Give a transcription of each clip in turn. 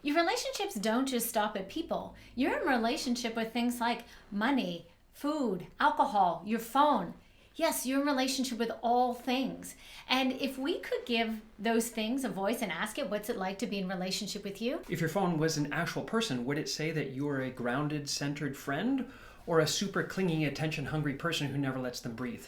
Your relationships don't just stop at people. You're in relationship with things like money, food, alcohol, your phone. Yes, you're in relationship with all things. And if we could give those things a voice and ask it, what's it like to be in relationship with you? If your phone was an actual person, would it say that you're a grounded, centered friend or a super clingy, attention-hungry person who never lets them breathe?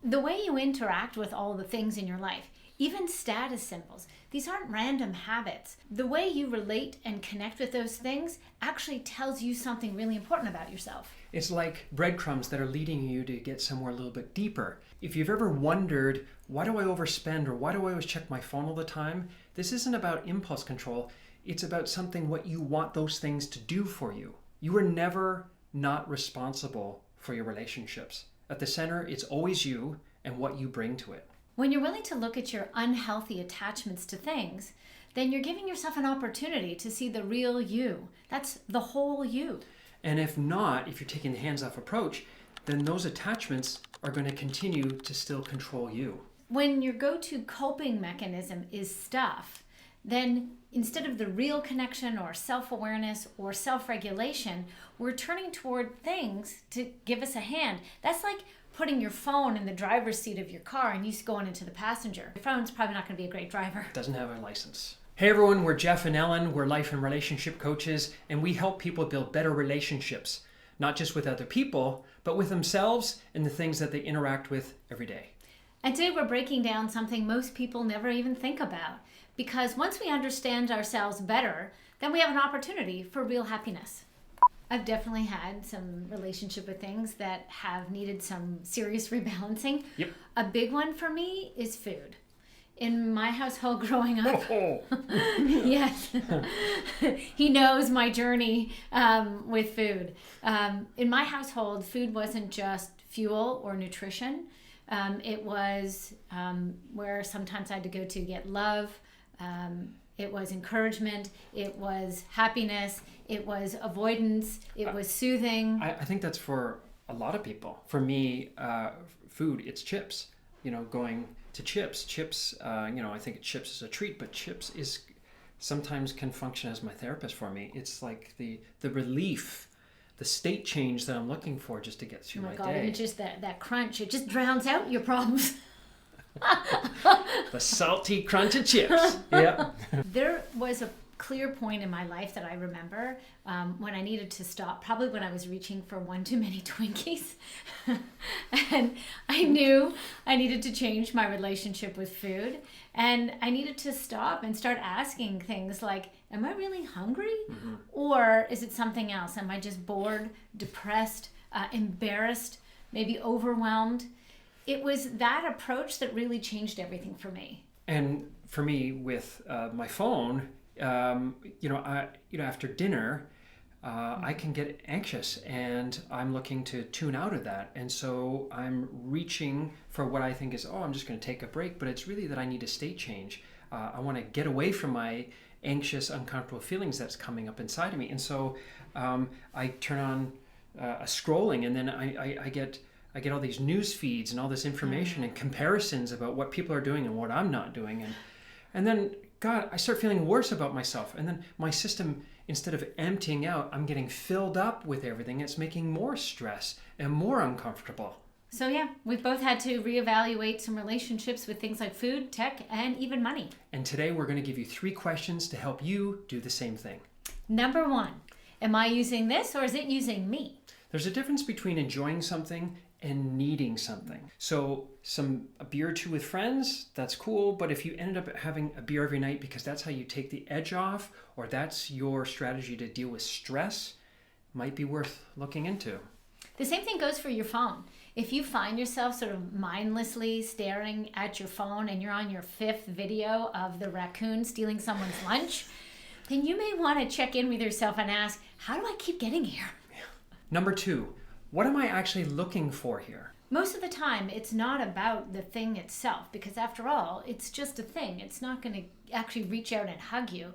The way you interact with all the things in your life, even status symbols, these aren't random habits. The way you relate and connect with those things actually tells you something really important about yourself. It's like breadcrumbs that are leading you to get somewhere a little bit deeper. If you've ever wondered, why do I overspend or why do I always check my phone all the time? This isn't about impulse control. It's about something what you want those things to do for you. You are never not responsible for your relationships. At the center, it's always you and what you bring to it. When you're willing to look at your unhealthy attachments to things, then you're giving yourself an opportunity to see the real you. That's the whole you. And if not, if you're taking the hands-off approach, then those attachments are going to continue to still control you. When your go-to coping mechanism is stuff, then instead of the real connection or self-awareness or self-regulation, we're turning toward things to give us a hand. That's like putting your phone in the driver's seat of your car and you going into the passenger. Your phone's probably not going to be a great driver. Doesn't have a license. Hey everyone, we're Jeff and Ellen. We're life and relationship coaches, and we help people build better relationships, not just with other people, but with themselves and the things that they interact with every day. And today we're breaking down something most people never even think about. Because once we understand ourselves better, then we have an opportunity for real happiness. I've definitely had some relationship with things that have needed some serious rebalancing. Yep. A big one for me is food. In my household growing up, yes, he knows my journey with food. In my household, food wasn't just fuel or nutrition. It was where sometimes I had to go to get love. It was encouragement. It was happiness. It was avoidance. It was soothing. I think that's for a lot of people. For me, food, it's chips. Going to chips. Chips, I think chips is a treat, but chips is sometimes can function as my therapist for me. It's like the relief, the state change that I'm looking for just to get through my God, day. and it's just that crunch. It just drowns out your problems. The salty crunch of chips. Yeah. There was a clear point in my life that I remember when I needed to stop, probably when I was reaching for one too many Twinkies. And I knew I needed to change my relationship with food. And I needed to stop and start asking things like, am I really hungry? Mm-hmm. Or is it something else? Am I just bored, depressed, embarrassed, maybe overwhelmed? It was that approach that really changed everything for me. And for me, with my phone, after dinner, I can get anxious, and I'm looking to tune out of that. And so I'm reaching for what I think is, I'm just going to take a break. But it's really that I need a state change. I want to get away from my anxious, uncomfortable feelings that's coming up inside of me. And so I turn on a scrolling, and then I get all these news feeds and all this information and comparisons about what people are doing and what I'm not doing. And then, God, I start feeling worse about myself. And then my system, instead of emptying out, I'm getting filled up with everything. It's making more stress and more uncomfortable. So yeah, we've both had to reevaluate some relationships with things like food, tech, and even money. And today we're going to give you 3 questions to help you do the same thing. Number 1, am I using this or is it using me? There's a difference between enjoying something and needing something. So a beer or 2 with friends, that's cool. But if you ended up having a beer every night because that's how you take the edge off, or that's your strategy to deal with stress, might be worth looking into. The same thing goes for your phone. If you find yourself sort of mindlessly staring at your phone and you're on your 5th video of the raccoon stealing someone's lunch, then you may want to check in with yourself and ask, how do I keep getting here? Number 2, what am I actually looking for here? Most of the time, it's not about the thing itself, because after all, it's just a thing. It's not going to actually reach out and hug you.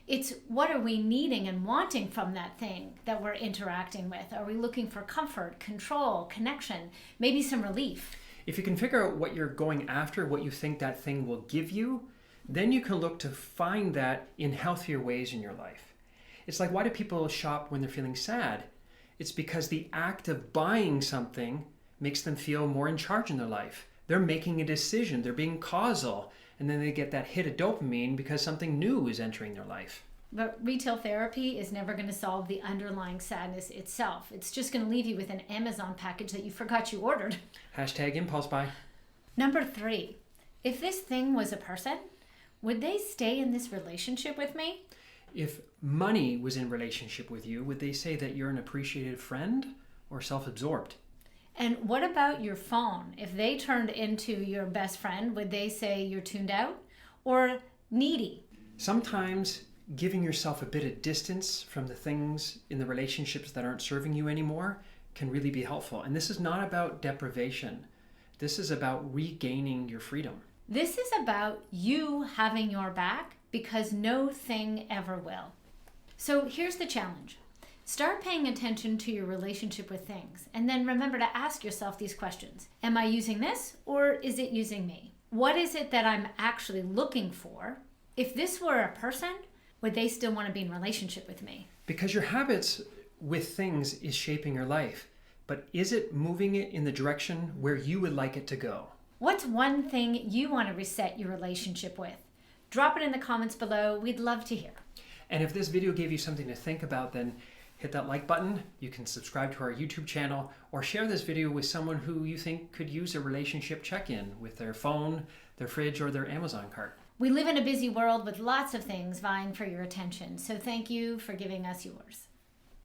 It's what are we needing and wanting from that thing that we're interacting with? Are we looking for comfort, control, connection, maybe some relief? If you can figure out what you're going after, what you think that thing will give you, then you can look to find that in healthier ways in your life. It's like, why do people shop when they're feeling sad? It's because the act of buying something makes them feel more in charge in their life. They're making a decision, they're being causal, and then they get that hit of dopamine because something new is entering their life. But retail therapy is never going to solve the underlying sadness itself. It's just going to leave you with an Amazon package that you forgot you ordered. Hashtag impulse buy. Number 3, if this thing was a person, would they stay in this relationship with me? If money was in relationship with you, would they say that you're an appreciated friend or self-absorbed? And what about your phone? If they turned into your best friend, would they say you're tuned out or needy? Sometimes giving yourself a bit of distance from the things in the relationships that aren't serving you anymore can really be helpful. And this is not about deprivation. This is about regaining your freedom. This is about you having your back because no thing ever will. So here's the challenge. Start paying attention to your relationship with things, and then remember to ask yourself these questions. Am I using this, or is it using me? What is it that I'm actually looking for? If this were a person, would they still want to be in relationship with me? Because your habits with things is shaping your life, but is it moving it in the direction where you would like it to go? What's one thing you want to reset your relationship with? Drop it in the comments below. We'd love to hear. And if this video gave you something to think about, then hit that like button. You can subscribe to our YouTube channel or share this video with someone who you think could use a relationship check-in with their phone, their fridge, or their Amazon cart. We live in a busy world with lots of things vying for your attention, so thank you for giving us yours.